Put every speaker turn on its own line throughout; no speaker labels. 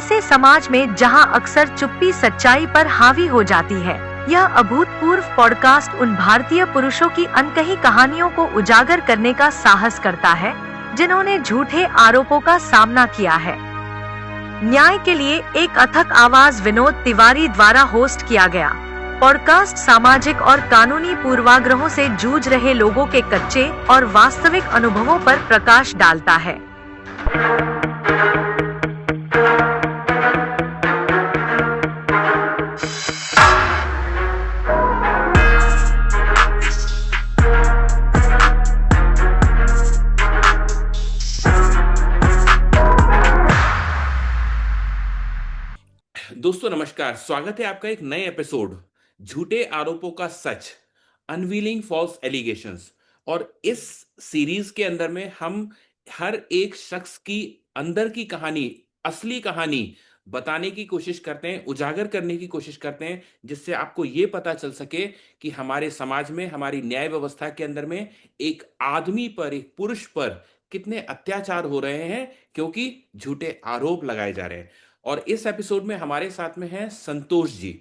ऐसे समाज में जहां अक्सर चुप्पी सच्चाई पर हावी हो जाती है। यह अभूतपूर्व पॉडकास्ट उन भारतीय पुरुषों की अनकही कहानियों को उजागर करने का साहस करता है जिन्होंने झूठे आरोपों का सामना किया है। न्याय के लिए एक अथक आवाज विनोद तिवारी द्वारा होस्ट किया गया पॉडकास्ट सामाजिक और कानूनी पूर्वाग्रहों से जूझ रहे लोगों के कच्चे और वास्तविक अनुभवों पर प्रकाश डालता है।
दोस्तों नमस्कार, स्वागत है आपका एक नए एपिसोड झूठे आरोपों का सच, अनवीलिंग फॉल्स एलिगेशंस। और इस सीरीज के अंदर में हम हर एक शख्स की अंदर की कहानी, असली कहानी बताने की कोशिश करते हैं, उजागर करने की कोशिश करते हैं, जिससे आपको ये पता चल सके कि हमारे समाज में, हमारी न्याय व्यवस्था के अंदर में एक आदमी पर, एक पुरुष पर कितने अत्याचार हो रहे हैं क्योंकि झूठे आरोप लगाए जा रहे हैं। और इस एपिसोड में हमारे साथ में हैं संतोष जी।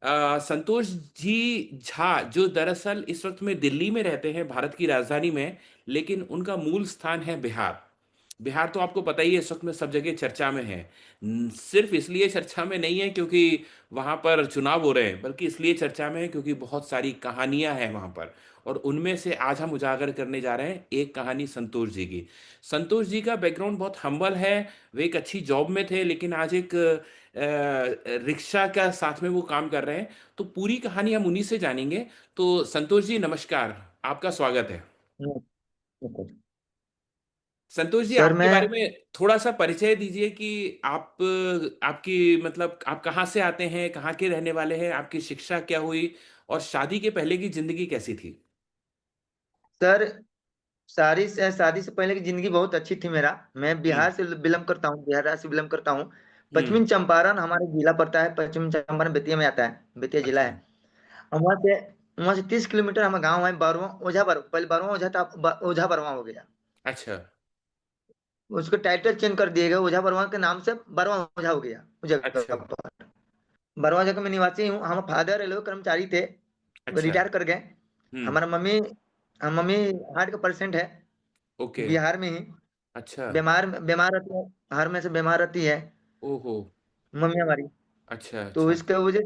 संतोष जी झा, जो दरअसल इस वक्त में दिल्ली में रहते हैं, भारत की राजधानी में, लेकिन उनका मूल स्थान है बिहार। बिहार तो आपको पता ही है, इस वक्त में सब जगह चर्चा में है। सिर्फ इसलिए चर्चा में नहीं है क्योंकि वहां पर चुनाव हो रहे हैं, बल्कि इसलिए चर्चा में है क्योंकि बहुत सारी कहानियां हैं वहां पर। और उनमें से आज हम उजागर करने जा रहे हैं एक कहानी संतोष जी की। संतोष जी का बैकग्राउंड बहुत हम्बल है। वे एक अच्छी जॉब में थे, लेकिन आज एक रिक्शा का साथ में वो काम कर रहे हैं। तो पूरी कहानी हम उन्हीं से जानेंगे। तो संतोष जी नमस्कार, आपका स्वागत है।
हम्म,
संतोष जी,
सर
आपके
मैं
बारे में थोड़ा सा परिचय दीजिए कि आप, आपकी मतलब आप कहाँ से आते हैं, कहाँ के रहने वाले हैं, आपकी शिक्षा क्या हुई और शादी के पहले की जिंदगी कैसी थी।
सर शादी से पहले की जिंदगी बहुत अच्छी थी मेरा। मैं
हम्म।
बिहार से बिलोंग करता हूँ, बिहार राज्य से बिलोंग करता हूँ।
हम्म।
पश्चिमी चंपारण हमारे जिला पड़ता है। पश्चिमी चंपारण बेतिया में आता है, बेतिया जिला
अच्छा।
है। और वहाँ से 30 किलोमीटर हमारा गाँव है, बरवा ओझा बर पहले बरवा ओझा था, ओझा बरवा हो गया।
अच्छा।
उसको टाइटल चेंज कर दिए गए, ओझा बरवा के नाम से बरवा ओझा हो गया उस जगह
अच्छा।
पर। बरवा जगह में निवासी हूँ। हम फादर रेलवे कर्मचारी थे,
अच्छा।
रिटायर कर गए।
हम्म।
हमारा मम्मी मम्मी हार्ट का पेशेंट है,
ओके।
बिहार में ही।
अच्छा।
बीमार बीमार रहती है, हर में से बीमार रहती है
ओहो।
मम्मी हमारी।
अच्छा।
तो
अच्छा।
इसके वजह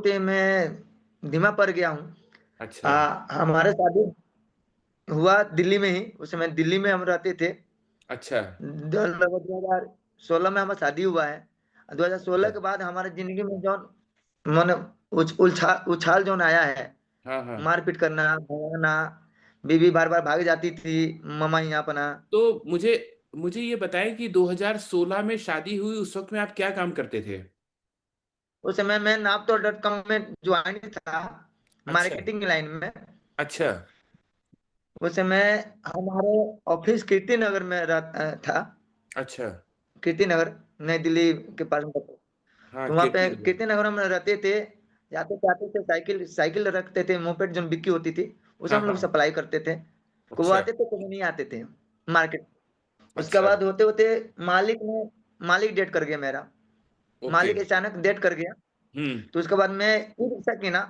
से मैं धीमा पड़ गया हूँ।
अच्छा।
हमारे शादी हुआ दिल्ली में ही, उस समय दिल्ली में हम रहते थे।
अच्छा।
लगभग 2016 में हमारा शादी हुआ है। 2016
अच्छा।
के बाद हमारे जिंदगी में जो मन उछाल जो आया है,
हाँ हाँ।
मारपीट करना, भगाना। बीवी बार बार भाग जाती थी मामा यहाँ अपना।
तो मुझे मुझे ये बताएं कि 2016 में शादी हुई, उस वक्त में आप क्या काम करते थे।
उस समय मैं naapto.com में ज्वाइन था,
अच्छा।
मार्केटिंग लाइन में।
अच्छा।
उस समय हमारे ऑफिस कीर्ति नगर में था।
अच्छा।
कीर्ति नगर नई दिल्ली के पास में था।
हाँ,
तो वहाँ
कीर्ति
पे
नगर।
कीर्ति नगर में रहते थे। जाते जाते थे, साइकिल साइकिल रखते थे, मोपेड जो बिक्री होती थी उसे
हाँ
हम लोग
हाँ।
सप्लाई करते थे। कभी
अच्छा।
आते थे कभी नहीं आते थे मार्केट। उसके
अच्छा।
बाद होते होते मालिक डेट कर गया मेरा।
ओके।
मालिक अचानक डेट कर गया।
हम्म।
तो उसके बाद मैं ई रिक्शा किना,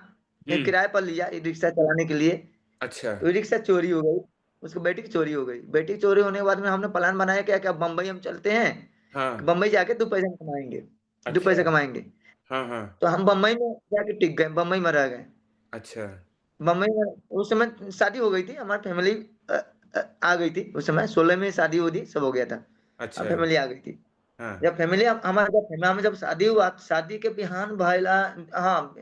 एक
हम्म।
किराए पर लिया ई रिक्शा चलाने के लिए।
अच्छा।
तो ई रिक्शा चोरी हो गई, उसकी बेटी की चोरी हो गई। बेटी की चोरी होने के बाद में हमने प्लान बनाया क्या क्या बम्बई हम चलते हैं, कि
हाँ।
बम्बई जाके 2 पैसे कमाएंगे, दो
अच्छा।
पैसे कमाएंगे।
हाँ हाँ।
तो हम बम्बई में जाके टिक गए, बम्बई में रह गए।
अच्छा।
बम्बई में उस समय शादी हो गई थी, हमारी फैमिली आ गई थी। उस समय 16 में शादी हुई थी, सब हो गया था। हम
अच्छा।
फैमिली आ गई थी।
हाँ।
जब फैमिली जब शादी हुआ, शादी के बिहान भइला। हाँ,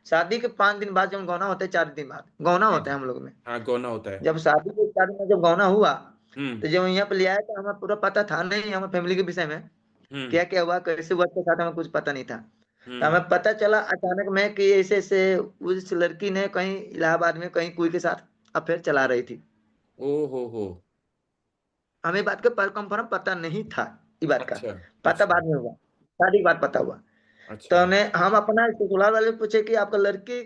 शादी के 5 दिन बाद जब गौना होता है, 4 दिन बाद गौना
हाँ।
होता है हम लोग में।
हाँ, गौना होता है।
जब शादी के 4 दिन में जब गौना हुआ,
हम्म।
तो जब यहाँ पे ले आया तो हमें पूरा पता था नहीं, हमें फैमिली के विषय में
हम्म।
क्या क्या हुआ, कैसे हुआ के साथ हमें कुछ पता नहीं था। तो
हम्म।
हमें पता चला अचानक में कि ऐसे ऐसे उस लड़की ने कहीं इलाहाबाद में कहीं कोई के साथ अफेयर चला रही थी।
ओ हो।
हमें बात का कंफर्म पता नहीं था, ये बात का
अच्छा।
पता
अच्छा।
बाद में हुआ, शादी के बाद पता हुआ। तो
अच्छा।
हम अपना ससुराल वाले से पूछे कि आपका लड़की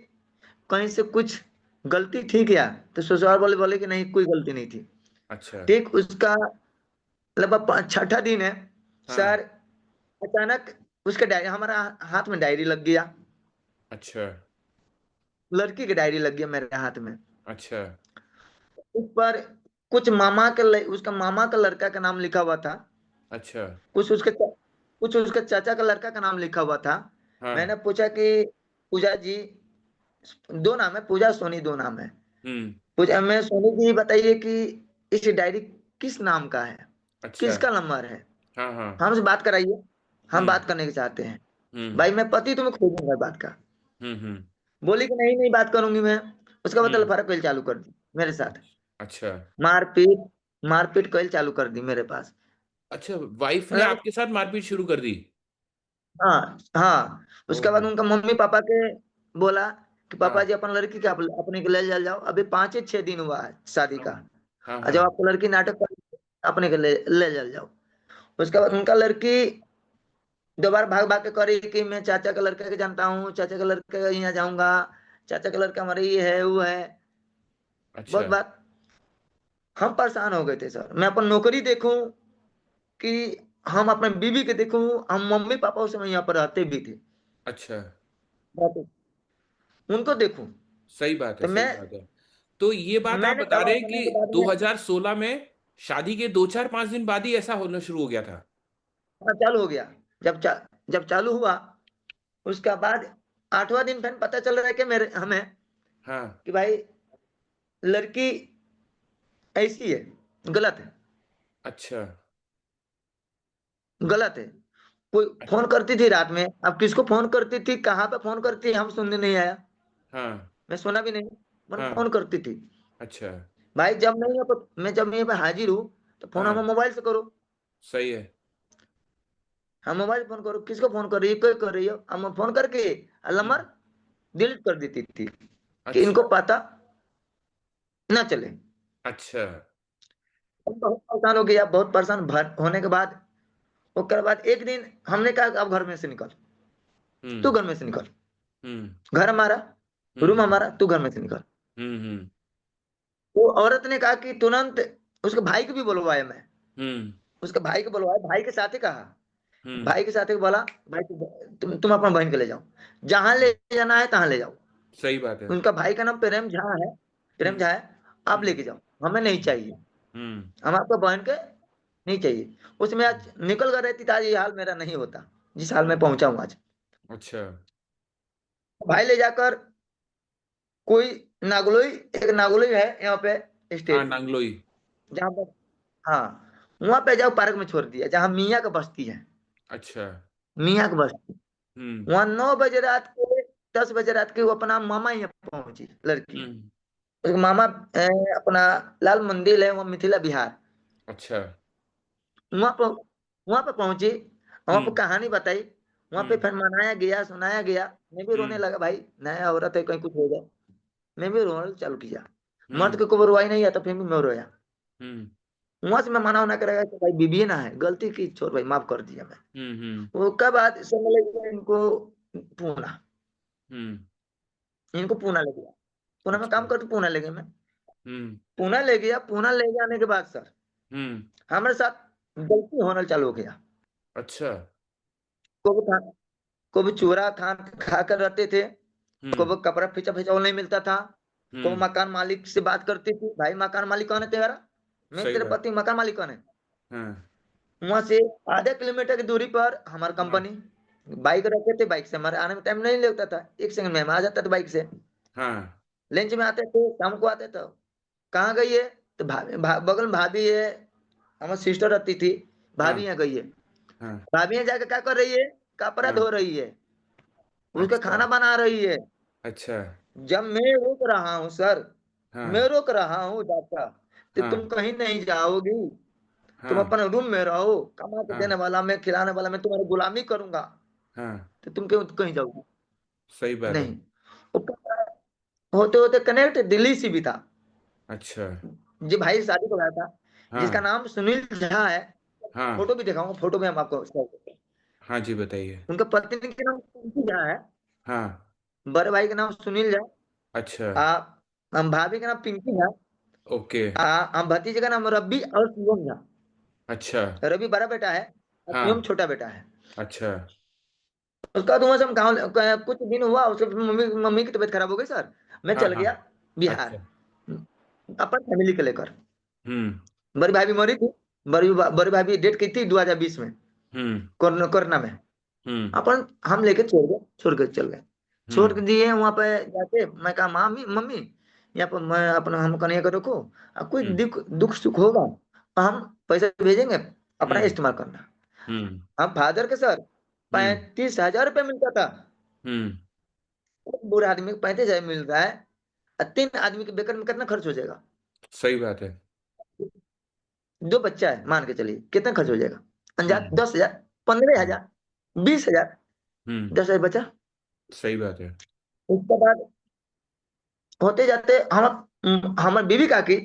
कहीं से कुछ गलती थी क्या। तो ससुराल वाले बोले कि नहीं, कोई गलती नहीं थी।
अच्छा।
ठीक उसका लगभग छठा दिन है
हाँ।
सर। अचानक उसके डायरी, हमारा हाथ में डायरी लग गया,
अच्छा।
लड़की की डायरी लग गया मेरे हाथ में।
अच्छा।
उस पर उसका मामा का लड़का का नाम लिखा हुआ था,
अच्छा।
कुछ उसके कुछ उसके चाचा का लड़का का नाम लिखा हुआ था।
हाँ।
मैंने पूछा कि पूजा जी, दो नाम है, पूजा सोनी दो नाम है।
हम्म।
पूजा मैं सोनी जी बताइए कि इस डायरी किस नाम का है,
अच्छा।
किसका नंबर है,
हाँ हाँ।
हमसे बात कराइए, हम
हम्म।
बात करने के चाहते हैं।
हम्म।
भाई मैं पति तुम्हें खोजूंगा बात का।
हम्म।
बोली कि नहीं नहीं बात करूंगी मैं। उसका बदल
हम्म।
फर्क कल चालू कर दी मेरे साथ,
अच्छा।
मारपीट, मारपीट कल चालू कर दी मेरे पास।
अच्छा, वाइफ ने
मतलब
आपके साथ मारपीट शुरू कर दी?
हाँ हाँ। उसके बाद
ओहो।
उनका मम्मी पापा के बोला कि पापा
हाँ
जी अपन लड़की के अपने के ले जा जाओ, अभी 5 6 दिन हुआ है शादी
हाँ
का,
हाँ
और
हाँ।
जब आपको लड़की नाटक कर अपने के ले जा जाओ। उसके बाद
अच्छा।
उनका लड़की दोबारा भाग भाग के करी कि मैं चाचा का लड़का के जानता हूँ, चाचा का लड़का के यहाँ जाऊंगा, चाचा का लड़का हमारे ये है वो है, बहुत
अच्छा।
बात। हम परेशान हो गए थे सर, मैं अपन नौकरी देखूं कि हम अपने बीवी के देखूं, हम मम्मी पापा उस समय यहाँ पर रहते भी थे,
अच्छा।
उनको देखूं।
सही बात है,
तो
सही बात है। तो ये बात आप
मैंने
बता
दवा
रहे हैं
खाने के
कि
बाद में
2016 में शादी के 2 4 5 दिन बाद ही ऐसा होना शुरू हो गया था?
हाँ, चालू हो गया। जब चालू हुआ, उसका बाद 8वां दिन फिर पता चल रहा है कि मेरे हमें
हाँ।
कि भाई लड़की ऐसी है, गलत है,
अच्छा।
गलत है। कोई फोन करती थी रात में, अब किसको फोन करती थी, कहाँ पे फोन करती हम सुनने नहीं आया,
हाँ
मैं सुना भी नहीं, मन
हाँ।
फोन करती थी।
अच्छा।
भाई जब मैं यहाँ पर हाजिर हूँ, तो फोन
हाँ।
हम मोबाइल से करो,
सही है।
हम मोबाइल फोन करो, किसको फोन कर रही है, कोई कर रही हो, हम फोन करके नंबर
हम्म।
डिलीट कर देती थी कि
अच्छा।
इनको पता ना चले।
अच्छा।
हम बहुत परेशान हो गया, बहुत परेशान होने के बाद, उसके बाद एक दिन हमने कहा अब घर में से निकल, तू
हम्म।
घर में से निकल,
हम्म।
घर हमारा, रूम
हम्म।
हमारा, तू घर में से निकल।
हम्म।
वो औरत ने कहा कि तुरंत, उसके भाई को भी बुलवाया मैं,
हम्म।
उसके भाई को बुलवाया, भाई के साथ ही कहा,
हम्म।
भाई के साथ ही बोला भाई तुम अपना बहन के ले जाओ, जहां ले जाना है तहां ले जाओ।
सही बात है।
उनका भाई का नाम प्रेम झा है, प्रेम
हम्म।
झा है, आप
हम्म।
लेके जाओ, हमें नहीं चाहिए,
हम्म।
हम आपको बहन के नहीं चाहिए। उसमें
हम्म।
आज निकल कर रहती, तो आज ये हाल मेरा नहीं होता, जिस हाल में पहुंचा हूं आज।
अच्छा।
भाई ले जाकर कोई नागलोई, एक नागलोई है यहाँ पे
हाँ,
स्टेट,
नांगलोई।
जहाँ पर, हाँ, वहां पे जाओ, पार्क में छोड़ दिया, जहाँ मियाँ का बस्ती है,
अच्छा।
मियाँ का बस्ती।
हम्म।
वहां 9 बजे रात को, 10 बजे रात के वो अपना मामा यहाँ पहुंची लड़की,
हम्म।
उसका मामा अपना लाल मंदिर है वहाँ, मिथिला बिहार,
अच्छा।
वहां पर, वहां पर पहुंची, वहां पर
हम्म।
कहानी बताई, वहां पे
हम्म।
फिर मनाया गया, सुनाया गया। मैं भी रोने
हम्म।
लगा, भाई नया औरत है, कहीं कुछ हो जाए, मैं भी रोना चालू किया। मर्द
हम्म।
को रुआई नहीं आता, फिर भी मैं रोया।
हम्म।
वहां से मैं मना उना करेगा कि भाई बीबी ना है, गलती की, छोड़ भाई, माफ कर दिया मैं।
हम्म।
वो कब बाद सुनने लगे इनको, पूना,
हम्म।
इनको पूना ले गया, पूना में
अच्छा।
काम करते, पूना ले गया मैं,
हम्म।
पूना ले गया, पूना ले जाने के बाद सर
हम्म।
हमारे साथ गलती होना चालू हो गया।
अच्छा।
को भी खा को भी चूरा खा कर रहते थे, को
हम्म।
भी कपड़ा फींचा फींचा नहीं मिलता था, को
हम्म।
मकान मालिक से बात करती थी, भाई मकान मालिक कौन है तेरा, मैं
सही
तेरे
बात।
पति, मकान मालिक कौन है।
हाँ
वहां से आधे किलोमीटर की दूरी पर हमारी
हाँ
कंपनी, बाइक रखे थे, बाइक से हमारे आने में टाइम नहीं लगता था, 1 सेकंड में हम आ जाता था बाइक से।
हाँ
लंच में आते थे, शाम को आते थे, कहाँ गई है, तो बगल में भाभी है, हमारी सिस्टर रहती थी, भाभी
हाँ
यहाँ गई है,
हाँ।
भाभी यहाँ जाकर क्या कर रही है, कपड़ा
हाँ।
धो रही है, उसका
अच्छा।
खाना बना रही है।
अच्छा।
जब मैं रोक रहा हूँ सर, मैं
हाँ
रोक रहा हूँ चाचा, तो तुम
हाँ
कहीं नहीं जाओगी, तुम
हाँ
अपने रूम में रहो, कमा के देने
हाँ
वाला मैं, खिलाने वाला मैं, तुम्हारी गुलामी करूंगा,
हाँ।
तो तुम क्यों कहीं जाओगी,
सही बात है।
नहीं। होते होते कनेक्ट दिल्ली से भी था,
अच्छा।
जो भाई शादी को गया था, जिसका
हाँ
नाम सुनील झा है,
हाँ
फोटो भी दिखाऊंगा, फोटो भी हम आपको share करेंगे।
हाँ जी, बताइए।
उनका पत्नी के नाम पिंकी झा है,
हाँ।
बड़े भाई का नाम सुनील झा,
अच्छा।
आ हम भाभी का नाम पिंकी झा,
ओके।
हम भतीजे का नाम रवि और शिवम झा।
अच्छा।
रवि बड़ा बेटा है और शिवम
हाँ।
छोटा बेटा है।
अच्छा।
उसका बाद हम गाँव कुछ दिन हुआ, उसके मम्मी मम्मी की तबीयत खराब हो गई सर। मैं
हाँ,
चल
हाँ।
गया
अच्छा।
बिहार, अपन फैमिली को लेकर।
हुँ,
बड़ी भाभी मरी थी, बड़ी भाभी डेट की थी 2020 में,
हुँ,
कोरोना में।
हुँ,
अपन हम लेके छोड़ के चल गए। छोड़ के
हुँ,
दिए वहां पे जाके, मैं कहा मामी मम्मी, यहाँ पर मैं अपना हम कन्हैया को रखो, अब कोई
हुँ,
दुख दुख सुख होगा तो हम पैसे भेजेंगे, अपना
हुँ,
इस्तेमाल करना।
हुँ,
हम फादर के सर
हुँ,
35,000 रुपये मिलता था।
हुँ,
एक बूढ़े आदमी को 35,000 मिल रहा है, और 3 आदमी के बेकर में कितना खर्च हो जाएगा?
सही बात है।
2 बच्चा है, मान के चलिए कितना खर्च हो जाएगा? अंदाज
हुँ,
10,000, पंद्रह
हुँ,
हजार 20,000,
हुँ,
10,000 बचा।
सही बात है।
उसके बाद होते जाते हम हमारे बीवी का की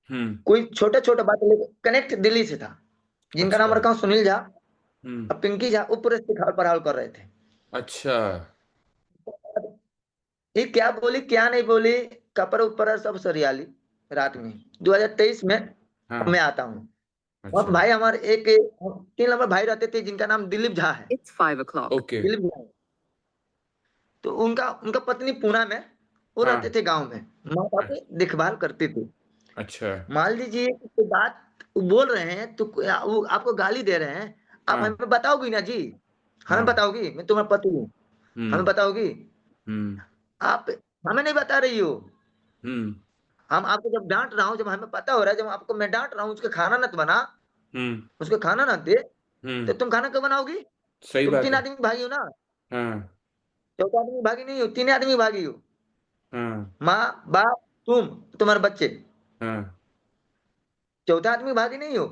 हुँ,
कोई छोटा छोटा बात लेके कनेक्ट दिल्ली से था, जिनका नाम
अच्छा।
रखा हूं सुनील झा
हुँ,
और पिंकी झा, वो पूरे सिखाव पढ़ाव कर रहे थे।
अच्छा।
ये क्या बोली क्या नहीं बोली, कपर ऊपर सब सरियाली। रात में 2023 में
हाँ,
मैं आता हूँ। और
अच्छा।
भाई हमारे एक 3 नंबर भाई रहते थे, जिनका नाम दिलीप झा है।
ओके।
दिलीप झा, तो उनका उनका पत्नी पूना में, वो रहते
हाँ,
थे गांव में, माँ बाप
अ
की देखभाल करते थे।
अच्छा।
मान लीजिए कि कोई बात बोल रहे हैं तो वो आपको गाली दे रहे हैं, आप
हाँ,
हमें बताओगी ना जी, हमें
हाँ।
बताओगी, मैं तुम्हारा पति हूँ, हमें
हुँ,
बताओगी।
हुँ,
आप हमें नहीं बता रही हो।
हुँ,
हम आपको जब डांट रहा हूँ, जब हमें पता हो रहा है, जब आपको मैं डांट रहा हूँ, उसके खाना न बना,
हुँ,
उसको खाना ना दे,
हुँ,
तो तुम खाना क्यों बनाओगी?
सही
तुम
बात
तीन
है।
आदमी भागी हो ना,
हाँ,
चौथा आदमी भागी नहीं हो, 3 आदमी भागी हो।
हाँ,
माँ बाप तुम, तुम्हारे बच्चे,
हाँ,
चौथा आदमी भागी नहीं हो।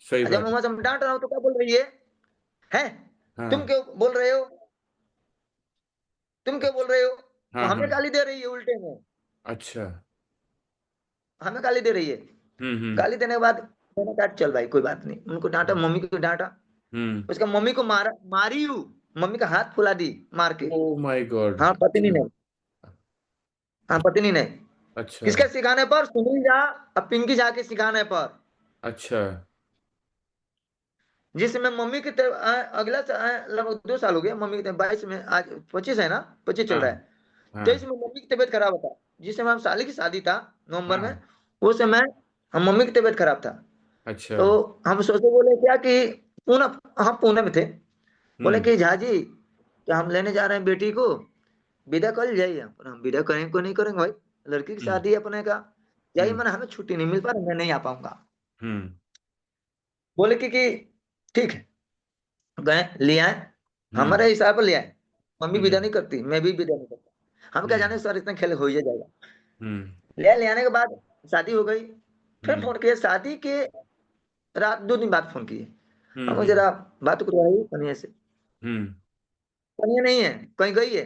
सही
जब
बात
मैं
है।
वहां से डांट रहा हूँ तो क्या बोल रही है? तुम
हाँ,
क्यों बोल रहे हो? तुम क्यों बोल
अच्छ
रहे हो? तो
हाँ,
हमें
हाँ,
गाली दे रही है उल्टे में,
अच्छा।
हमें गाली दे रही है।
हुँ, हुँ,
गाली देने के बाद मैंने कहा चल भाई कोई बात नहीं, उनको डांटा,
हुँ,
मम्मी को डांटा।
हुँ।
उसका मम्मी को मारा, मारी हूँ, मम्मी का हाथ फुला दी मार के।
Oh my God!
हाँ पत्नी
अच्छा,
ने, हाँ पत्नी ने।
अच्छा,
किसके सिखाने पर? सुनील झा और पिंकी झा के सिखाने पर।
अच्छा।
जिसमें मम्मी की अगला लगभग 2 साल हो गया मम्मी की 22 में, आज 25 है ना, 25 चल रहा
हाँ,
है।
हाँ,
23 में मम्मी की तबीयत खराब था, जिस समय हम साली की शादी था नवंबर में,
हाँ,
उस समय हम मम्मी की तबीयत खराब था।
अच्छा।
तो हम सोचे, बोले क्या कि पूना, हम पूना में थे, बोले
हुँ,
कि झा जी कि हम लेने जा रहे हैं बेटी को, विदा कल जाइए। पर हम विदा करेंगे को नहीं करेंगे भाई, लड़की की
हुँ,
शादी है अपने का, जाइए,
हुँ,
मैंने हमें छुट्टी नहीं मिल पा रही, मैं नहीं आ पाऊंगा।
हुँ,
बोले कि ठीक है, गए ले आए,
हुँ,
हमारे हिसाब पर ले आए। मम्मी विदा
हुँ,
नहीं करती, मैं भी विदा नहीं करता, हम क्या
हुँ,
जाने सर इतना खेल हो ही जाएगा।
हुँ,
ले आने के बाद शादी हो गई। फिर
हुँ,
फोन किया शादी के रात 2 दिन बाद फोन किए,
हुँ,
हम
हुँ,
जरा बात करवाई कन्हैया से।
हुँ,
कन्हैया नहीं है, कहीं गई है,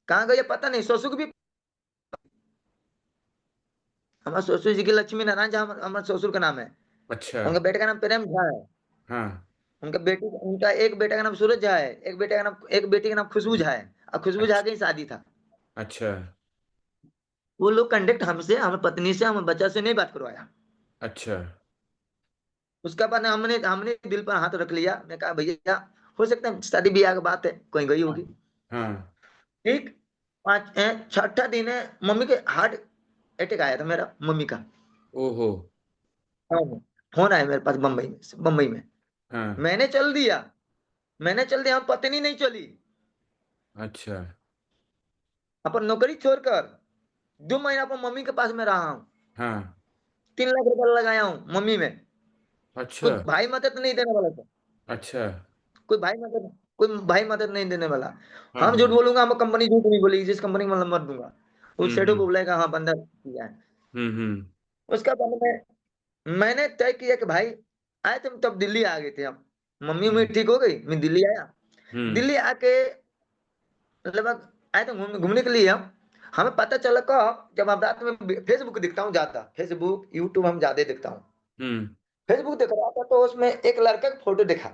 कहाँ गई है पता नहीं। ससुर भी, हमारे ससुर जी की लक्ष्मी नारायण झा हमारे ससुर का नाम है।
अच्छा,
उनके बेटे का नाम प्रेम झा है।
हाँ,
उनका एक बेटा का नाम सूरज झा है, एक बेटी का नाम खुशबू झा है, और खुशबू झा
अच्छ
की ही शादी था।
अच्छा,
वो लोग कंडक्ट हमसे, हमें पत्नी से, हमें बच्चा से नहीं बात करवाया।
अच्छा,
उसके बाद हमने हमने दिल पर हाथ रख लिया, मैं कहा भैया हो सकता है शादी ब्याह की बात है, कहीं गई
हाँ,
होगी।
हाँ,
ठीक, छठा दिन है, मम्मी के हार्ट अटैक आया था मेरा, मम्मी का।
ओहो!
हाँ, फोन आया मेरे पास बम्बई में।
हाँ,
मैंने चल दिया, हम पत्नी नहीं चली।
अच्छा,
अपन नौकरी छोड़कर 2 महीना पर मम्मी के पास में रहा हूँ।
हाँ,
3 लाख रुपया लगाया हूँ मम्मी में।
अच्छा,
कोई भाई मदद नहीं देने वाला था,
अच्छा,
कोई भाई मदद नहीं देने वाला।
हाँ,
हम झूठ
हाँ,
बोलूंगा, हम कंपनी झूठ नहीं बोलेगी, जिस कंपनी में नंबर दूंगा
हुँ,
उस सेठू को
हुँ,
बोलेगा हाँ बंदा किया है।
हुँ, हुँ,
उसका बाद में मैंने तय किया कि भाई, आए तुम तब दिल्ली आ गए थे हम, मम्मी
हुँ,
उम्मी ठीक हो गई, मैं दिल्ली आया।
हुँ,
दिल्ली आके लगभग आए थे घूमने के लिए हम। हमें पता चला कब, जब हम रात में फेसबुक दिखता हूँ ज्यादा, फेसबुक यूट्यूब हम ज्यादा देखता हूँ।
हुँ,
फेसबुक देख रहा था तो उसमें एक लड़का का फोटो देखा,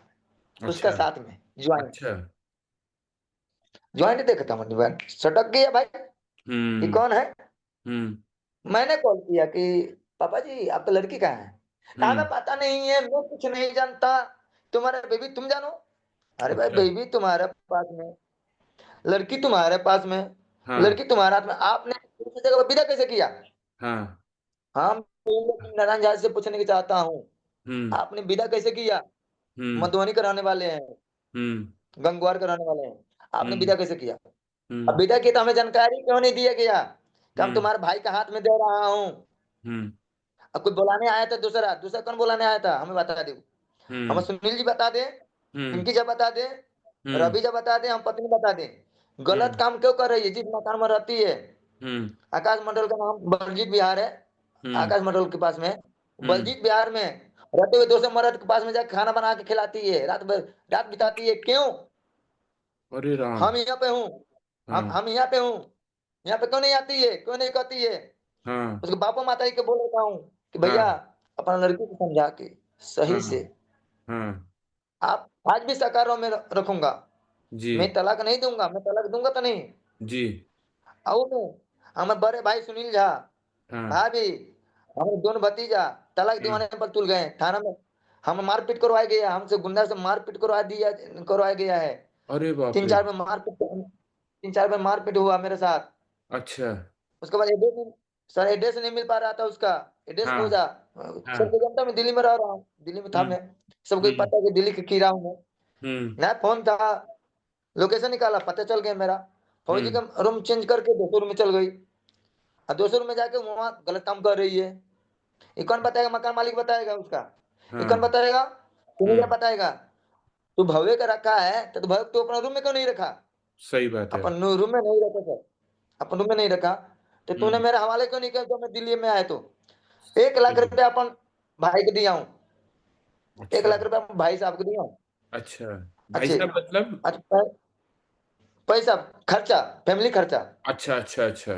उसका
अच्छा,
साथ में ज्वाइंट,
अच्छा,
देखा था मैंने, सटक गया भाई, ये
हुँ,
कौन है?
हुँ,
मैंने कॉल किया कि पापा जी आपका लड़की कहाँ है? कहा
हुँ,
हमें पता नहीं है, मैं कुछ नहीं जानता, तुम्हारा बेबी तुम जानो। अरे भाई
अच्छा।
बेबी तुम्हारे पास में, लड़की तुम्हारे पास में,
हाँ
लड़की तुम्हारे हाथ में, आपने दूसरी जगह पर विदा कैसे किया?
हाँ।
हम नारायण झा से पूछने की चाहता हूँ,
हम्म
आपने विदा कैसे किया?
हम्म
मधुबनी कराने वाले हैं,
हम्म
गंगवार कराने वाले हैं, आपने
हम्म
विदा कैसे किया? अब
हम्म
विदा की तो हमें जानकारी क्यों नहीं दिया गया कि हम
हम्म
तुम्हारे भाई का हाथ में दे रहा हूँ?
हम्म
अब कोई बुलाने आया था, दूसरा दूसरा कौन बुलाने आया था, हमें बता दो। हमें
हम्म
सुनील जी बता दे,
हम्म
पिंकी जी बता दे,
हम्म
रवि जी बता दे, हम पत्नी बता दे। गलत
हम्म
काम क्यों कर रही है? जिस मकान में रहती है,
हम्म
आकाश मंडल का नाम बलजीत बिहार है,
हम्म
आकाश मंडल के पास में,
हम्म
बलजीत बिहार में रहते हुए दूसरे मर्द के पास में जाकर खाना बना के खिलाती है, रात भर रात बिताती है, क्यों?
अरे राम।
हम यहाँ पे हूँ, हम
हाँ
हम यहाँ पे हूँ, यहाँ पे क्यों नहीं आती है, क्यों नहीं कहती है?
हाँ
उसके बापा माता जी के बोल देता हूँ कि भैया
हाँ
अपना लड़की को समझा के
हाँ
सही से,
हाँ।
आप आज भी साकार में रखूंगा,
जी
मैं तलाक नहीं दूंगा, मैं तलाक दूंगा तो नहीं।
जी।
और हमें बड़े भाई सुनील झा,
हाँ।
भाभी, हमारे दोनों भतीजा तलाक
हम्म।
दीवाने पर तुल गए थाना में, हम मारपीट करवाया गया, हमसे गुंडा से मारपीट करवाया गया है।
अरे बाप
तीन
रे।
चार में मारपीट तीन चार में मारपीट हुआ मेरे साथ।
अच्छा।
उसके बाद सर एड्रेस नहीं मिल पा रहा था उसका, एड्रेस
हाँ
खोजा।
हाँ।
सबको जानता मैं दिल्ली में रह रहा हूँ, दिल्ली में था
हम्म
मैं, सबको ही
हम्म
पता है कि दिल्ली का कीड़ा हूँ मैं।
हम्म
नया फोन था, लोकेशन निकाला, पता चल गया मेरा। फौजी
हम्म
का रूम चेंज करके दूसरे रूम में चल गई, और दूसरे रूम में जाके वहां गलत काम कर रही है। ये कौन बताएगा? मकान मालिक बताएगा उसका। ये कौन
हाँ।
बताएगा? तुम्हें क्या
हम्म।
बताएगा? तू भव्य का रखा है तो भव्य तो अपना रूम में क्यों नहीं रखा?
सही बात है।
अपन रूम में नहीं रखा सर, अपन रूम में नहीं रखा, तो तूने
हम्म।
मेरे हवाले क्यों नहीं किया जब मैं दिल्ली में आया तो? 1 लाख
सही।
रुपया अपन भाई को दिया हूँ, एक
अच्छा
लाख रुपया अपन भाई साहब को दिया हूँ।
अच्छा। भाई
अच्छे,
साहब मतलब?
अच्छा, पैसा, खर्चा, फैमिली खर्चा।
अच्छा अच्छा अच्छा।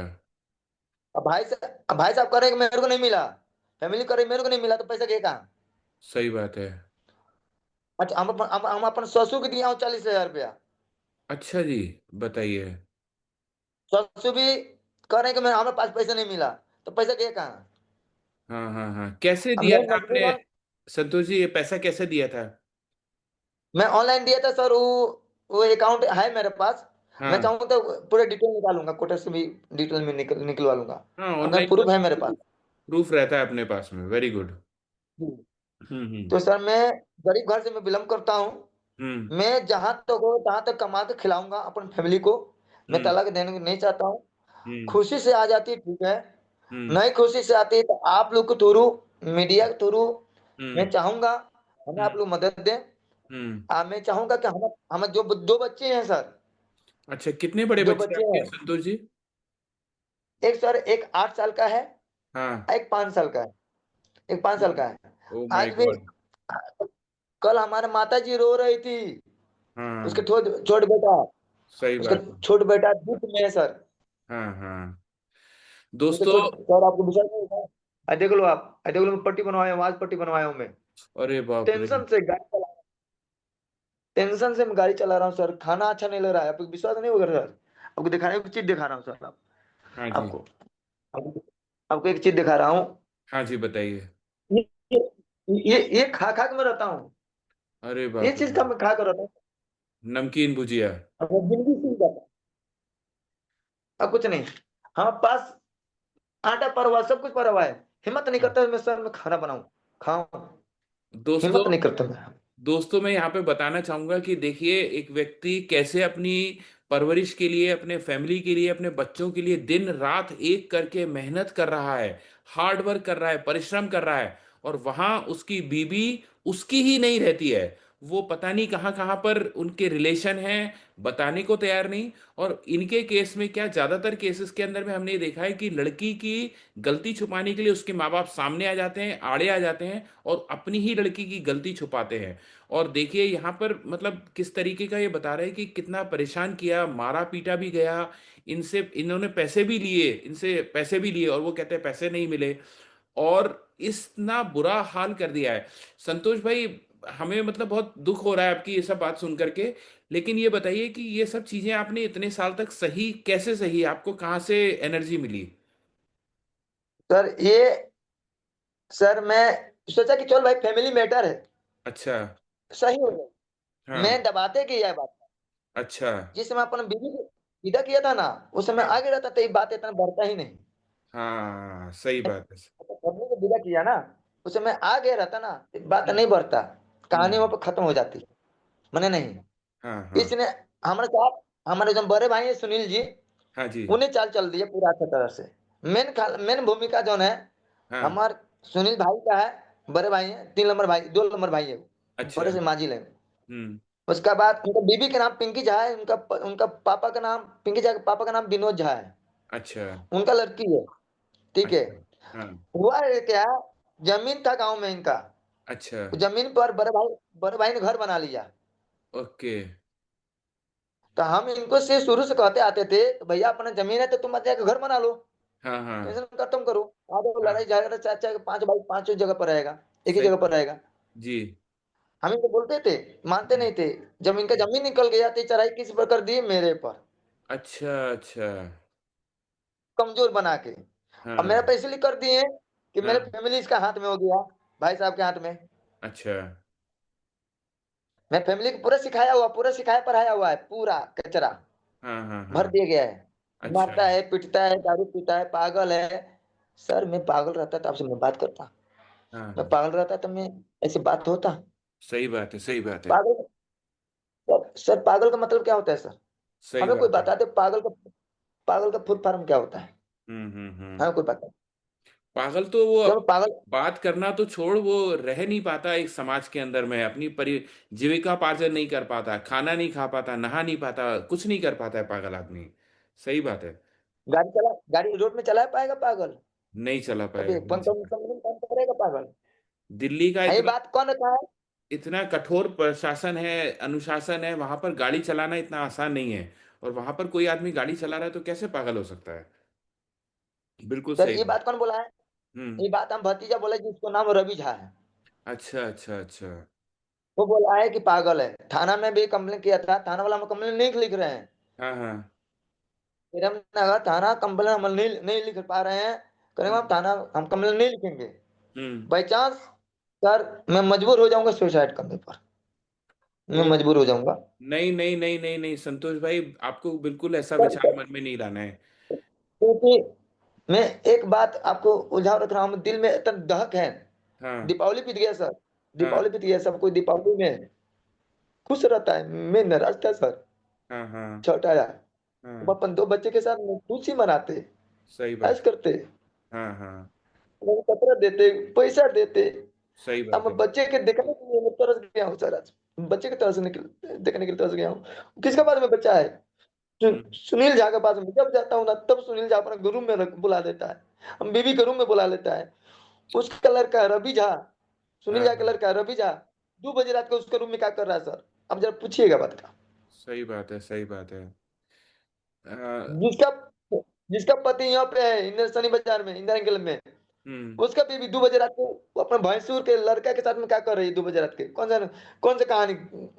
अब भाई साहब करेंगे मेरे को नहीं मिला, फैमिली करे मेरे को नहीं मिला, तो पैसा के कहाँ?
सही बात है।
अच्छा, हम अपन ससुर को दिया हूँ 40,000 रुपया।
अच्छा जी। बताइए।
ससुर भी करेंगे मेरे हमारे पास पैसा नहीं मिला, तो पैसा के कहाँ?
हाँ हाँ हाँ, कैसे
अब
दिया
मैं
था
मजबूर
आपने?
हूँ,
संतोष जी, ये पैसा कैसे दिया था?
मैं ऑनलाइन दिया था सर, वो अकाउंट है मेरे पास। मैं
हाँ
चाहूँ तो पूरे डिटेल निकालूंगा, कोटा से भी डिटेल में निकलवा लूंगा,
हाँ,
अपना
ऑनलाइन
प्रूफ है मेरे पास।
प्रूफ, प्रूफ रहता है अपने पास में। Very good. हम्म।
तो सर मैं गरीब घर से मैं बिलोंग करता हूँ,
हम्म
मैं जहां तक हो तहां तक कमा के खिलाऊंगा अपन फैमिली को, मैं
हम्म
तलाक देने को नहीं चाहता हूँ।
हम्म
खुशी से आ जाती है ठीक है,
हम्म
नहीं खुशी से आती है तो आप लोग के थ्रू, मीडिया के थ्रू
हम्म
मैं चाहूंगा हमें
हम्म
आप लोग मदद दें।
हम्म।
मैं चाहूंगा कि हम जो दो बच्चे हैं सर,
अच्छा, कितने बड़े
दो
बच्चे हैं
बच्चे
आपके,
हैं,
संतोष जी?
एक सर एक 8 साल का है,
हाँ।
एक 5 साल का है, एक 5 साल का है।
ओ माय
आज भी
गॉड।
कल हमारे माता जी रो रही थी, उसके
हाँ।
छोट बेटा,
सही
उसका
बात है।
छोट बेटा दुख में है सर।
हाँ हाँ।
उसके
दोस्तों।
छोट सर, आपको विश्वास नहीं होगा, देख लो आप, देख लो मैं पट्टी बनवाया हूँ, आज पट्टी बनवाया हूँ मैं,
अरे बाप रे।
टेंशन से गाड़ी चला टेंशन से मैं गाड़ी चला रहा हूँ सर, खाना अच्छा नहीं लग रहा है, आपको विश्वास नहीं होगा सर। आपको दिखा रहा हूँ, एक चीज दिखा रहा हूँ सर,
हाँ जी।
आपको आपको आपको एक चीज दिखा रहा हूँ।
हाँ जी, बताइए।
ये ये खा खा के मैं रहता हूँ,
अरे
ये
बाप
चीज
रे।
का मैं खा कर रहता हूँ,
नमकीन भुजिया।
अब वो जिंदगी सीख जाता है। अब कुछ नहीं, हमारे पास आटा पड़ा हुआ है, सब कुछ पड़ा हुआ है, हिम्मत नहीं करता मैं सर मैं खाना बनाऊं, खाऊं,
दोस्तों,
हिम्मत नहीं करता मैं।
दोस्तों मैं यहाँ पे बताना चाहूंगा कि देखिए, एक व्यक्ति कैसे अपनी परवरिश के लिए, अपने फैमिली के लिए, अपने बच्चों के लिए दिन रात एक करके मेहनत कर रहा है, हार्ड वर्क कर रहा है, परिश्रम कर रहा है, और वहां उसकी बीवी उसकी ही नहीं रहती है। वो पता नहीं कहाँ कहाँ पर उनके रिलेशन हैं, बताने को तैयार नहीं। और इनके केस में क्या, ज्यादातर केसेस के अंदर में हमने ये देखा है कि लड़की की गलती छुपाने के लिए उसके माँ बाप सामने आ जाते हैं, आड़े आ जाते हैं, और अपनी ही लड़की की गलती छुपाते हैं। और देखिए यहाँ पर मतलब किस तरीके का ये बता रहे हैं कि कितना परेशान किया, मारा पीटा भी गया, इनसे इन्होंने पैसे भी लिए, इनसे पैसे भी लिए, और वो कहते हैं पैसे नहीं मिले, और इतना बुरा हाल कर दिया है। संतोष भाई, हमें मतलब बहुत दुख हो रहा है आपकी ये सब बात सुन करके। लेकिन ये बताइए कि ये सब चीजें आपने इतने साल तक सही कैसे सही, आपको कहाँ से एनर्जी मिली?
सर ये, सर मैं सोचा कि चल भाई फैमिली मैटर है,
अच्छा।
सही हो गया,
हाँ।
मैं दबाते कि यह बात,
अच्छा।
जिस समय अपन बीवी को विदा किया था ना, उस समय
हाँ
आगे रहता तो ये बात इतना बढ़ता ही नहीं।
हाँ, सही बात है।
पत्नी को विदा किया ना, उस समय आ गया रहता ना, ये बात नहीं बढ़ता, कहानी वहां
हम्म।
पर खत्म हो जाती। मैंने नहीं,
हाँ हाँ।
इसने हमारे साथ, हमारे जो बड़े भाई है सुनील जी,
हाँ जी।
उन्हें चाल चल दिया पूरा अच्छी तरह से। मेन भूमिका जो है
हाँ।
हमार सुनील भाई का है। बड़े भाई है, 3 नंबर भाई, 2 नंबर भाई है वो,
अच्छा।
बड़े से माजिल है।
हम्म।
उसका बाद उनका बीबी का नाम पिंकी झा है, उनका पापा का नाम, पिंकी झा के पापा का नाम विनोद झा है।
अच्छा।
उनका लड़की है, ठीक है।
अच्छा। हाँ।
हुआ है क्या, जमीन था गांव में इनका,
अच्छा।
जमीन पर बड़े भाई ने घर बना लिया।
ओके।
तो हम इनको से शुरू से कहते आते थे, तो भैया अपना जमीन है तो तुम जाके घर बना लो,
हाँ हाँ।
टेंशन खत्म करो। आगे
हाँ।
लड़ाई झगड़ा चाचा के 5 भाई 5 जगह पर रहेगा, एक ही
सही
जगह पर
बात।
रहेगा।
जी।
हम इनको बोलते थे, मानते
हम्म।
नहीं थे। जब इनका जमीन निकल गया तो ये चढ़ाई किस पर कर दी, मेरे पर,
अच्छा अच्छा।
कमजोर बना के। अब मेरा
हाँ
तो इसलिए कर दिए कि मेरे
हाँ।
फैमिली इसका हाथ में हो गया, भाई साहब के हाथ में।
अच्छा।
मैं फैमिली को पूरा सिखाया हुआ, पूरा सिखाया पढ़ाया हुआ है, पूरा कचरा
हाँ हाँ
भर
हाँ।
दिया गया है।
अच्छा।
मारता है, पीटता है, दारू पीता है, पागल है। सर मैं पागल रहता तो आपसे मैं बात करता, मैं
हाँ।
पागल रहता तो मैं ऐसी बात होता।
सही बात है, सही बात है।
पागल, सर पागल का मतलब क्या होता है सर?
सही
हमें कोई
बात है।
बता दे पागल का फुल फॉर्म क्या होता है,
हम्म।
हमें कोई बता।
पागल तो वो
जब पागल,
बात करना तो छोड़, वो रह नहीं पाता एक समाज के अंदर में, अपनी परि जीविका पार्जन नहीं कर पाता, खाना नहीं खा पाता, नहा नहीं पाता, कुछ नहीं कर पाता है पागल आदमी। सही बात है।
गाड़ी रोड में चला पाएगा पागल?
नहीं चला
कभी
पाएगा, नहीं
पंखा
चला।
काम करेगा पागल?
दिल्ली का
ये
इतना
बात कौन रखा है?
इतना कठोर प्रशासन है, अनुशासन है, वहां पर गाड़ी चलाना इतना आसान नहीं है। और वहां पर कोई आदमी गाड़ी चला रहा है तो कैसे पागल हो सकता है। बिल्कुल
सर
सही
ये
बात।
बात कौन बोला है?
हम्म।
ये बात हम भतीजा बोला जिसको नाम रवि झा है।
अच्छा अच्छा अच्छा।
वो बोला है कि पागल है। थाना में भी कंप्लेन किया था, थाना वाला हम कंप्लेन नहीं लिख रहे हैं।
हाँ हाँ।
फिर हमने कहा थाना कंप्लेन हम नहीं लिख पा रहे हैं, करेंगे हम
हम्म
थाना, हम कंप्लेन नहीं लिखेंगे।
हम्म।
बाई चांस सर मैं मजबूर हो जाऊंगा सुसाइड करने पर, मैं
ओ,
मजबूर हो जाऊंगा।
नहीं नहीं नहीं नहीं नहीं संतोष भाई, आपको बिल्कुल ऐसा विचार
सर
मन में नहीं लाना है।
क्योंकि मैं एक बात आपको उलझाव रख रहा हूँ, दिल में इतना दहक है।
हाँ
दीपावली बीत गया सर,
हाँ
दीपावली बीत गया, सब कोई दीपावली में खुश रहता है, मैं नाराज था सर।
हाँ हाँ
छोटा आया, हम
हाँ।
अपन 2 बच्चे के साथ खुशी मनाते,
सही
ऐश
बात।
करते,
हाँ हाँ।
लोग कपड़ा देते, पैसा देते।
सही
अब
बात है।
मैं बच्चे के देखने के लिए मैं तरस गया हूँ सर आज, बच्चे के तरस देखने के लिए तरस गया हूँ। किसके पास में बच्चा है?
हम्म।
सुनील झा के पास में जब जाता हूँ ना, तब सुनील झा अपने रूम में बुला देता है, हम बीवी के रूम में बुला लेता है। उसका लड़का है रवि झा, सुनील
हाँ
झा का
हाँ।
लड़का है रवि झा, 2 बजे रात को उसके रूम में क्या कर रहा है सर? अब जरा पूछिएगा बात का।
सही बात है, सही बात है। आ,
जिसका जिसका पति यहाँ पे है इंदिरा सनी बाजार में, इंदिरा एंगल में,
हम्म।
उसका बीवी 2 बजे रात को वो अपने भैंसुर के लड़का के साथ में क्या कर रही है? 2 बजे रात के कौन सा कहानी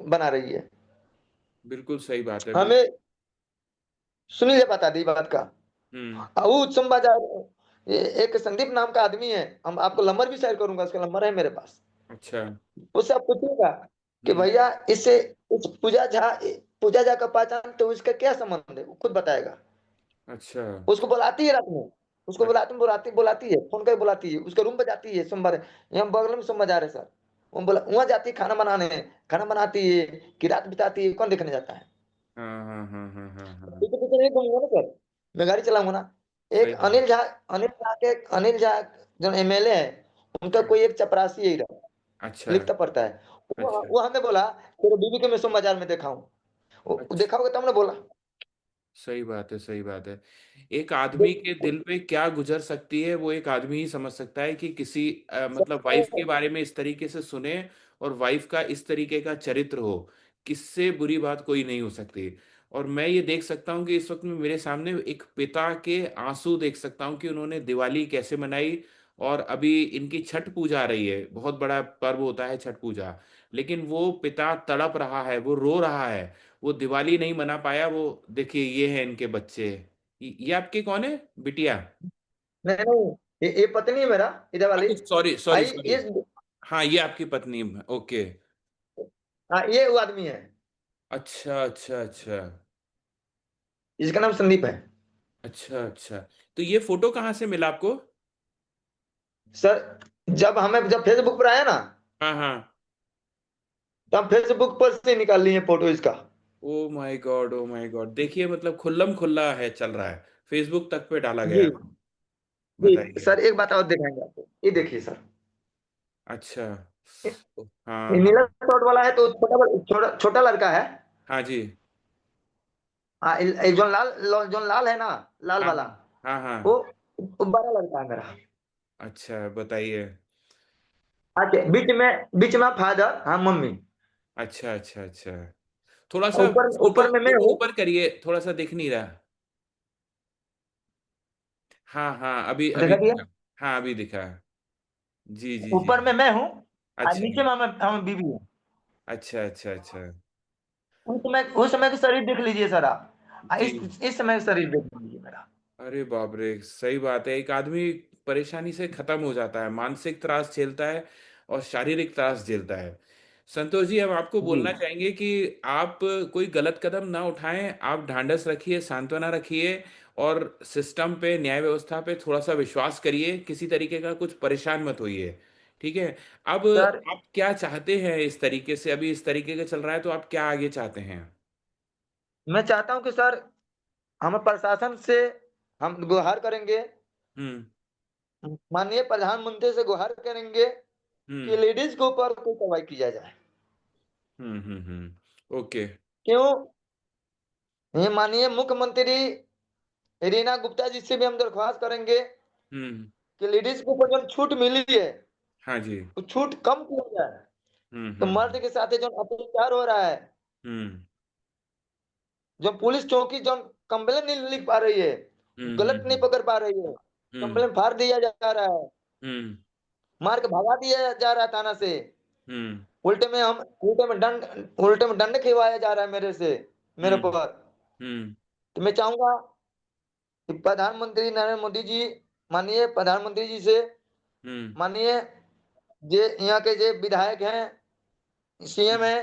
बना रही है?
बिल्कुल सही बात है, बिल्कुल।
हमें सुनील बता दी बात का।
हम्म।
उत्तम बाजार, एक संदीप नाम का आदमी है, हम आपको नंबर भी शेयर करूंगा, उसका नंबर है मेरे पास।
अच्छा।
उससे आप पूछिएगा कि
हम्म।
भैया इससे, इस पूजा झा का पहचान तो इसका क्या संबंध है, वो खुद बताएगा।
अच्छा
उसको बुलाती है रात में, उसको रात में बुलाती बुलाती है, फोन करके बुलाती है, उसका रूम पे जाती है सोमवार, यहाँ बगल में सोम बाजार है सर। वो बोला वहां जाती है खाना बनाने, खाना बनाती है कि रात बिताती है, कौन देखने जाता है?
हाँ हाँ हाँ हाँ हाँ हाँ।
पीछे पीछे नहीं घूमूंगा ना सर, मैं गाड़ी चलाऊंगा ना। एक
सही बात।
अनिल झा जो एमएलए है, उनका कोई एक चपरासी है इधर,
अच्छा
लिखता पड़ता है।
अच्छा
वो हमें बोला तेरे बीवी को मैं सोम बाजार में देखा हूँ।
अच्छा।
देखा होगा तब ने बोला।
सही बात है, सही बात है। एक आदमी के दिल पे क्या गुजर सकती है वो एक आदमी ही समझ सकता है कि किसी मतलब वाइफ के बारे में इस तरीके से सुने, और वाइफ का इस तरीके का चरित्र हो, किससे बुरी बात कोई नहीं हो सकती। और मैं ये देख सकता हूँ कि इस वक्त में मेरे सामने एक पिता के आंसू देख सकता हूँ कि उन्होंने दिवाली कैसे मनाई। और अभी इनकी छठ पूजा आ रही है, बहुत बड़ा पर्व होता है छठ पूजा। लेकिन वो पिता तड़प रहा है, वो रो रहा है, वो दिवाली नहीं मना पाया। वो देखिए, ये है इनके बच्चे। ये आपके कौन है, बिटिया?
नहीं नहीं, ये पत्नी है मेरा, इधर वाली।
अच्छा, सॉरी सॉरी
आई
सॉरी।
इस
हाँ, ये आपकी पत्नी है। ओके।
हाँ, ये वो आदमी है,
अच्छा, अच्छा, अच्छा।
इसका नाम संदीप है।
अच्छा, अच्छा। तो ये फ़ोटो कहाँ से मिला आपको?
सर जब फेसबुक पर आया ना,
हाँ, हाँ।
तब फेसबुक पर से निकाल लिए फोटो इसका।
Oh my God! Oh my God! देखिए मतलब खुल्लम-खुल्ला है चल रहा है। फ़ेसबुक तक पे डाला
जी
गया है।
जी
बताइए।
सर, एक बात और दिखाएंगे आपको, ये देखिए सर,
अच्छा।
ये
हाँ,
नीला
हाँ।
शर्ट वाला है तो छोटा छोटा लड़का है।
हाँ जी।
हाँ, जो जो लाल है ना, लाल
हाँ,
वाला,
हाँ। हाँ,
वो
हाँ।
बड़ा लड़का है मेरा।
अच्छा, बताइए।
अच्छा, बीच में फादर, हाँ मम्मी,
अच्छा, अच्छा, अच्छा। थोड़ा-सा
ऊपर
फ़ोटो
ऊपर में मैं
फ़ोटो
हूँ।
ऊपर करिए, थोड़ा-सा दिख नहीं रहा। हाँ, हाँ, अभी अभी
देखा दिया,
दिखा। हाँ, अभी दिखा। जी, जी, जी।
ऊपर में मैं हूँ और
अच्छा।
नीचे में हम बीवी है।
अच्छा, अच्छा, अच्छा।
उस समय का शरीर देख लीजिए सर आप,
जी।
इस समय का शरीर देख लीजिए मेरा।
अरे बाप रे! सही बात है, एक आदमी परेशानी से खत्म हो जाता है, मानसिक त्रास झेलता है और शारीरिक त्रास झेलता है। संतोष जी, हम आपको
जी
बोलना चाहेंगे कि आप कोई गलत कदम ना उठाएँ, आप ढाँढस रखिए, सांत्वना रखिए और सिस्टम पे, न्याय व्यवस्था पे थोड़ा-सा विश्वास करिए, किसी तरीके का कुछ परेशान मत होइए, ठीक है? अब
सर,
आप क्या चाहते हैं इस तरीके से? अभी इस तरीके का चल रहा है, तो आप क्या आगे चाहते हैं?
मैं चाहता हूँ कि सर, हम प्रशासन से हम गुहार करेंगे,
हुँ,
माननीय प्रधानमंत्री से गुहार करेंगे कि
हुँ।
लेडीज के ऊपर कोई कार्रवाई किया जाए।
हुँ, हुँ, हुँ। ओके।
क्यों? ये माननीय मुख्यमंत्री रीना गुप्ता जी से भी हम दरख्वास्त करेंगे
हुँ।
कि लेडीज को ऊपर जो छूट मिली है,
हाँ जी।
वो छूट कम किया जाए।
हुँ,
तो
हुँ,
मर्द
हुँ।
के साथ जो अत्याचार हो रहा है,
हुँ।
जो पुलिस चौकी जो कंप्लेन नहीं लिख पा रही है,
हुँ, हुँ,
गलत नहीं
हुँ।
पकड़ पा रही है,
हुँ,
कंप्लेन फाड़ दिया जा रहा है,
हुँ,
मार के भगा दिया जा रहा है थाना से,
हुँ,
उल्टे में दंड खिलवाया जा रहा है मेरे
हुँ,
पर।
हुँ,
तो मैं चाहूंगा कि प्रधानमंत्री नरेंद्र मोदी जी, माननीय प्रधानमंत्री जी से,
हुँ।
माननीय जे यहाँ के जे विधायक हैं, सीएम है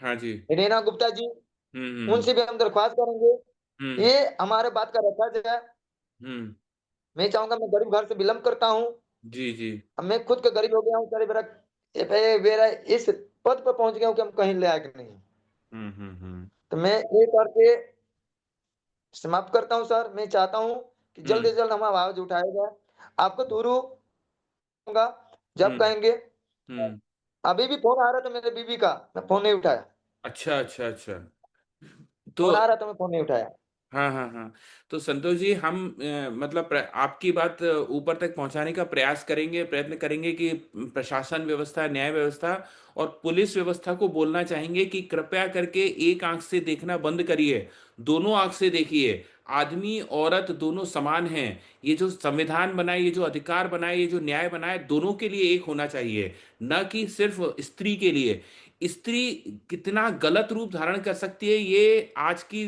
हाँ जी।
रीना गुप्ता जी,
हुँ, हुँ,
उनसे भी हम दरख्वास्त करेंगे,
हुँ,
ये हमारे बात का रखा जाए।
हुँ।
मैं चाहूंगा, मैं गरीब घर से बिलोंग करता हूँ,
जी, जी।
अब मैं खुद का गरीब हो गया हूँ सर, मेरा इस पद पर पहुंच गया हूँ कि हम कहीं लायक नहीं।
हुँ, हुँ, हुँ,
तो मैं ये करके समाप्त करता हूँ सर। मैं चाहता हूँ कि जल्द
हुँ,
से जल्द हम आवाज उठाया जाए, आपको थ्रू दूंगा
हुँ,
जब कहेंगे।
हुँ।
अभी भी फोन आ रहा था मेरे बीबी का, मैं फोन नहीं उठाया,
अच्छा, अच्छा, अच्छा। तो
फोन आ रहा था, मैं फोन नहीं उठाया।
हाँ, हाँ, हाँ। तो संतोष जी हम मतलब आपकी बात ऊपर तक पहुँचाने का प्रयास करेंगे, प्रयत्न करेंगे कि प्रशासन व्यवस्था, न्याय व्यवस्था और पुलिस व्यवस्था को बोलना चाहेंगे कि कृपया करके एक आँख से देखना बंद करिए, दोनों आँख से देखिए। आदमी, औरत दोनों समान हैं। ये जो संविधान बना है, ये जो अधिकार बना है, ये जो न्याय बना है, दोनों के लिए एक होना चाहिए, ना कि सिर्फ़ स्त्री के लिए। स्त्री कितना गलत रूप धारण कर सकती है ये आज की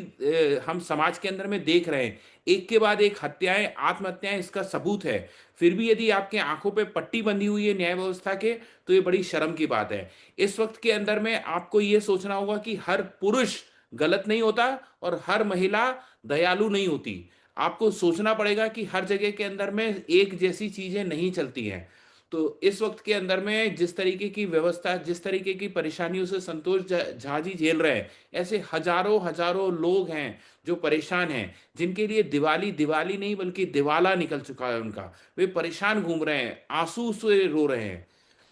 हम समाज के अंदर में देख रहे हैं। एक के बाद एक हत्याएँ, आत्महत्याएँ इसका सबूत है। फिर भी यदि आपके आँखों पे पट्टी बंधी हुई है न्याय व्यवस्था के, तो ये बड़ी शर्म की बात है। इस वक़्त के अंदर में आपको ये सोचना होगा कि हर पुरुष गलत नहीं होता और हर महिला दयालु नहीं होती। आपको सोचना पड़ेगा कि हर जगह के अंदर में एक जैसी चीज़ें नहीं चलती हैं। तो इस वक़्त के अंदर में जिस तरीके की व्यवस्था, जिस तरीके की परेशानियों से संतोष झा जी झेल रहे हैं, ऐसे हज़ारों-हज़ारों लोग हैं जो परेशान हैं, जिनके लिए दिवाली, दिवाली नहीं बल्कि दिवाला निकल चुका है उनका। वे परेशान घूम रहे हैं, आँसू से रो रहे हैं।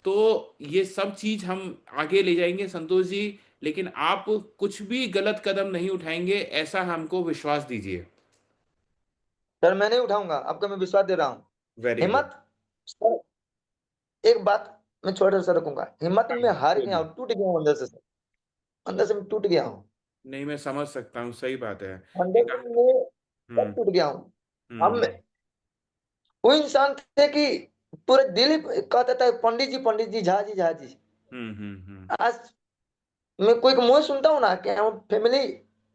तो ये सब चीज़ हम आगे ले जाएँगे संतोष जी, लेकिन आप कुछ भी गलत कदम नहीं उठाएँगे, ऐसा हमको विश्वास दीजिए।
सर मैं नहीं उठाऊंगा, आपको मैं विश्वास दे रहा हूँ।
Very good.
हिम्मत, सर एक बात मैं छोटा सा रखूंगा, हिम्मत
हाँ,
में हार गया
बोलिए।
हूँ, टूट गया हूँ अंदर से सर, अंदर से मैं टूट गया हूँ,
नहीं, मैं समझ सकता हूँ, सही बात है।
अंदर
एक
से मैं सब
हुँ,
टूट गया हूँ। हम
हुँ,
वो इंसान थे कि पूरे दिल ही कहता था पंडित जी, झा जी, झा जी।
हुँ, हुँ, हुँ,
आज मैं कोई का मुँह सुनता हूँ ना, कि हम फैमिली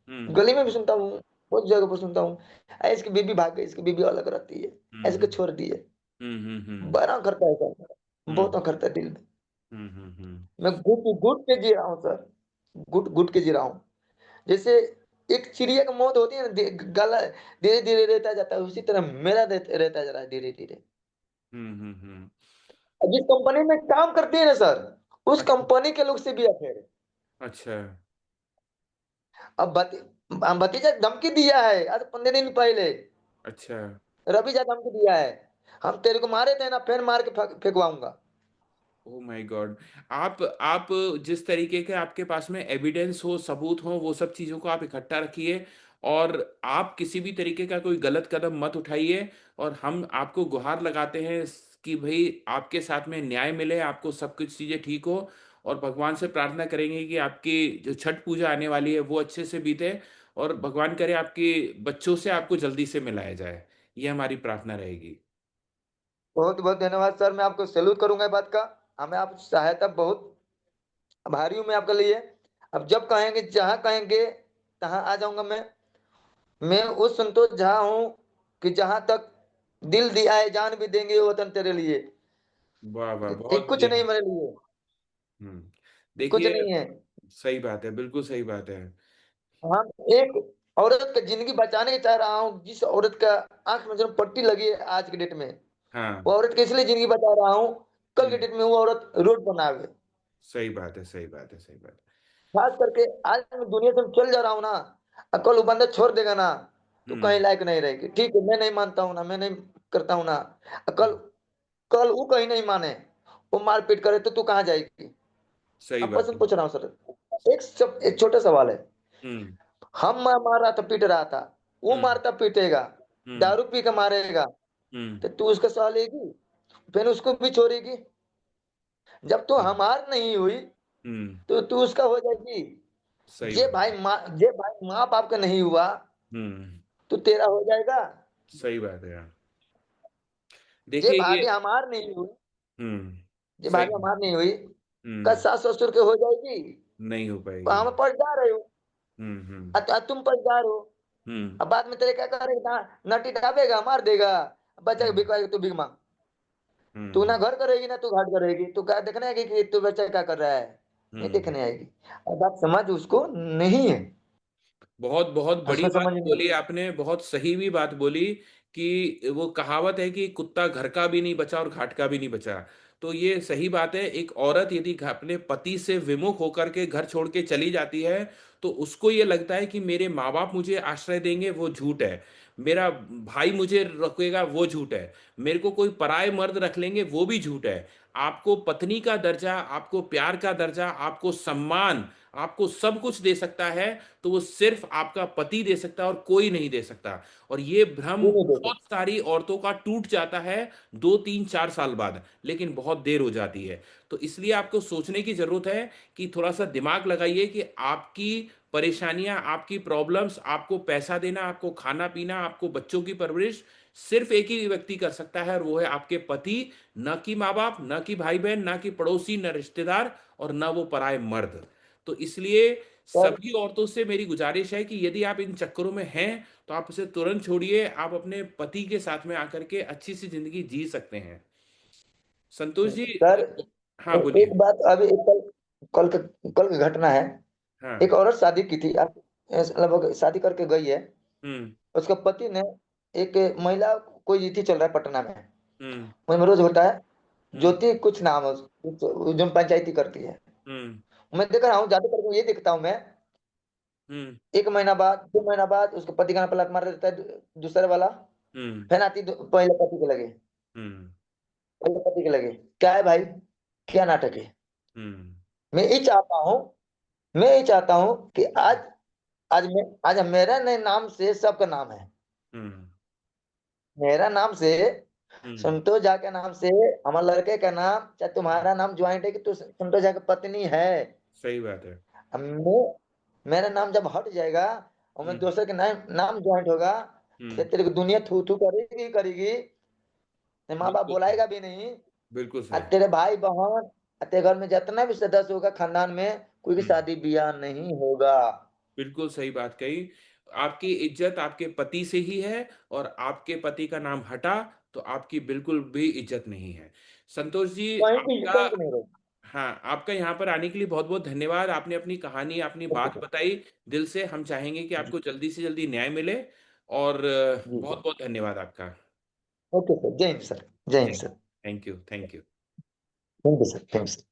हुँ,
गली में भी सुनता हूँ, बहुत जगह पर सुनता हूँ, इसकी बीबी भाग गई, इसकी बीबी अलग रहती है,
हुँ,
ऐसे को
हुँ,
छोड़ दिए।
हुँ, हुँ, हुँ,
बड़ा करता है सर,
हुँ,
बहुत करता है दिल में।
हुँ, हुँ, हुँ।
मैं घुट घुट के जी रहा हूँ सर। घुट घुट के जी रहा हूँ। जैसे एक चिड़िया की मौत होती है ना, गला धीरे धीरे रहता जाता है, उसी तरह मेरा रहता जा रहा है धीरे धीरे।
हम्म।
जिस कंपनी में काम करते हैं ना सर, उस
अच्छा।
कंपनी के लोग से भी अफेयर है।
अच्छा।
अब भतीजा धमकी दिया है आज 15 दिन पहले।
अच्छा।
रवि जा धमकी दिया है, हम तेरे को मारे थे ना, फिर मार के फेंकवाऊंगा।
Oh my God. आप जिस तरीके के आपके पास में एविडेंस हो, सबूत हो, वो सब चीज़ों को आप इकट्ठा रखिए। और आप किसी भी तरीके का कोई गलत कदम मत उठाइए। और हम आपको गुहार लगाते हैं कि भाई आपके साथ में न्याय मिले, आपको सब कुछ चीज़ें ठीक हो। और भगवान से प्रार्थना करेंगे कि आपकी जो छठ पूजा आने वाली है वो अच्छे से बीते। और भगवान करे आपके बच्चों से आपको जल्दी से मिलाया जाए। ये हमारी प्रार्थना रहेगी।
बहुत बहुत धन्यवाद सर, मैं आपको सैल्यूट करूंगा इस बात का। हमें आप सहायता बहुत आभारी हूं मैं आपके लिए। अब जब कहेंगे, जहां कहेंगे, तहां आ जाऊंगा मैं उस संतोष झा हूं कि जहां तक दिल दिया है जान भी देंगे वो वतन तेरे लिए।
वाह वाह,
एक
बहुत
कुछ
बढ़िया।
नहीं मेरे लिए,
हम्म।
कुछ
देखिए,
नहीं है।
सही बात है, बिल्कुल सही बात है।
हम एक औरत की जिंदगी बचाने की चाह रहा हूँ, जिस औरत का आंख में जो पट्टी लगी है आज के डेट में,
हाँ।
वो औरत के इसलिए जिंदगी बचा रहा हूँ, कल के
हम्म।
डेट में वो औरत रोड पर ना आवे।
सही बात है, सही बात है, सही बात
खास करके आज मैं दुनिया से चल जा रहा हूँ ना, कल वो बंदा छोड़ देगा ना,
है।
तो कहीं लायक नहीं रहेगी। ठीक है, मैं नहीं मानता हूँ ना, मैं नहीं करता हूँ ना, कल कल वो कहीं नहीं माने, वो मारपीट करे तो तू कहाँ जाएगी?
सही
अब
बात
पसंद
है।
पूछ रहा हूँ सर, एक छोटा सवाल है।
हम्म।
मैं मार रहा था, पीट रहा था, वो
हम्म।
मारता पीटेगा,
हम्म।
दारू पी के मारेगा,
हम्म।
तो तू उसका सह लेगी? फिर उसको भी छोड़ेगी? जब तू
हम्म।
हमार नहीं हुई,
हम्म।
तो तू उसका हो जाएगी।
सही बात है।
जे भाई माँ बाप का नहीं हुआ,
हम्म।
तो तेरा हो जाएगा?
सही बात है यार।
जे
देखिए ये।
भाभी हमार नहीं हुई,
हम्म।
जे
सही
भाभी
बात।
हमार नहीं हुई, का
हम्म।
सास ससुर के हो जाएगी?
नहीं हो
तो
पाएगी।
हम पढ़ रहे हो,
हम्म।
तुम पढ़दार हो।
हम्म।
अब बाद में तेरे क्या करेगा? नटी डाबेगा, मार देगा, बच्चा
हम्म।
भिखवाएगा, तू भीख मांग। तू ना
हम्म।
घर करेगी ना तू घाट करेगी, तू क्या देखने आएगी कि तू बच्चा क्या कर रहा है? नहीं
हम्म।
देखने आएगी। अब बात समझ उसको नहीं है,
बहुत बहुत बड़ी
उसको
बात
समझ
बोली
नहीं।
आपने, बहुत सही भी बात बोली। कि वो कहावत है कि कुत्ता घर का भी नहीं बचा और घाट का भी नहीं बचा। तो ये सही बात है। एक औरत यदि अपने पति से विमुख होकर के घर छोड़ के चली जाती है, तो उसको ये लगता है कि मेरे माँ बाप मुझे आश्रय देंगे, वो झूठ है। मेरा भाई मुझे रखेगा, वो झूठ है। मेरे को कोई पराये मर्द रख लेंगे, वो भी झूठ है। आपको पत्नी का दर्जा, आपको प्यार का दर्जा, आपको सम्मान, आपको सब कुछ दे सकता है, तो वो सिर्फ आपका पति दे सकता है और कोई नहीं दे सकता। और ये भ्रम
क्यों नहीं देते?
बहुत सारी औरतों का टूट जाता है 2 3 4 साल बाद, लेकिन बहुत देर हो जाती है। तो इसलिए आपको सोचने की जरूरत है कि थोड़ा सा दिमाग लगाइए कि आपकी परेशानियां, आपकी प्रॉब्लम्स, आपको पैसा देना, आपको खाना पीना, आपको बच्चों की परवरिश सिर्फ एक ही व्यक्ति कर सकता है, और वो है आपके पति। न कि माँ बाप, न कि भाई बहन, न कि पड़ोसी, न रिश्तेदार, और न वो पराये मर्द। तो इसलिए
सर,
सभी औरतों से मेरी गुजारिश है कि यदि आप इन चक्करों में हैं, तो आप इसे तुरंत छोड़िए। आप अपने पति के साथ में आकर के अच्छी सी जिंदगी जी सकते हैं। संतोष जी।
सर
हाँ बोलिए।
एक बात अभी एक कल की घटना है।
हाँ।
एक औरत शादी की थी, आप लगभग शादी करके गई है।
हम्म।
उसके पति ने एक महिला, कोई ज्योति चल रहा है पटना में,
हम्म।
वहीं में रोज होता है,
हम्म।
ज्योति कुछ नाम है जो पंचायती करती है।
हम्म।
मैं देख रहा हूँ, ज्यादा करके ये देखता हूँ मैं,
हम्म।
1 महीना बाद, 2 महीना बाद उसके पति का पलट मार देता है दूसरे वाला।
हम्म।
फिर आती पहले पति के लगे,
हम्म।
पहले पति के लगे। क्या है भाई, क्या नाटक है?
हम्म।
मैं ये चाहता हूँ, मैं ये चाहता हूँ कि आज मेरा नहीं नाम से सबका नाम है।
हम्म।
मेरा नाम से,
हम्म।
संतोष झा के नाम से, हमारे लड़के का नाम, चाहे तुम्हारा नाम ज्वाइंट है कि तू संतोष झा की पत्नी है।
सही बात है।
अब मेरा नाम जब हट जाएगा और मैं
हम्म।
दूसरे के नाम ज्वाइंट होगा, तो
हम्म।
तेरे को दुनिया थू थू करेगी करेगी। तेरे माँ बाप
बिल्कुल सही।
बुलाएगा भी नहीं।
बिल्कुल
और
सही।
तेरे भाई बहन और तेरे घर में जितना भी सदस्य होगा खानदान में, कोई भी
हम्म।
शादी ब्याह नहीं होगा।
बिल्कुल सही बात कही। आपकी इज्जत आपके पति से ही है, और आपके पति का नाम हटा तो आपकी बिल्कुल भी इज्जत नहीं है। संतोष जी
कहीं की
आपका।
कहीं की नहीं होगा।
हाँ, आपका यहाँ पर आने के लिए बहुत-बहुत धन्यवाद। आपने अपनी कहानी, अपनी
ओके
बात
सर।
बताई दिल से। हम चाहेंगे कि
जी,
आपको जल्दी से जल्दी न्याय मिले और
जी सर।
बहुत-बहुत धन्यवाद आपका।
Okay sir. जय हिंद सर। जय हिंद
जी,
sir.
Thank you, thank you.
Thank you sir. Thank you sir.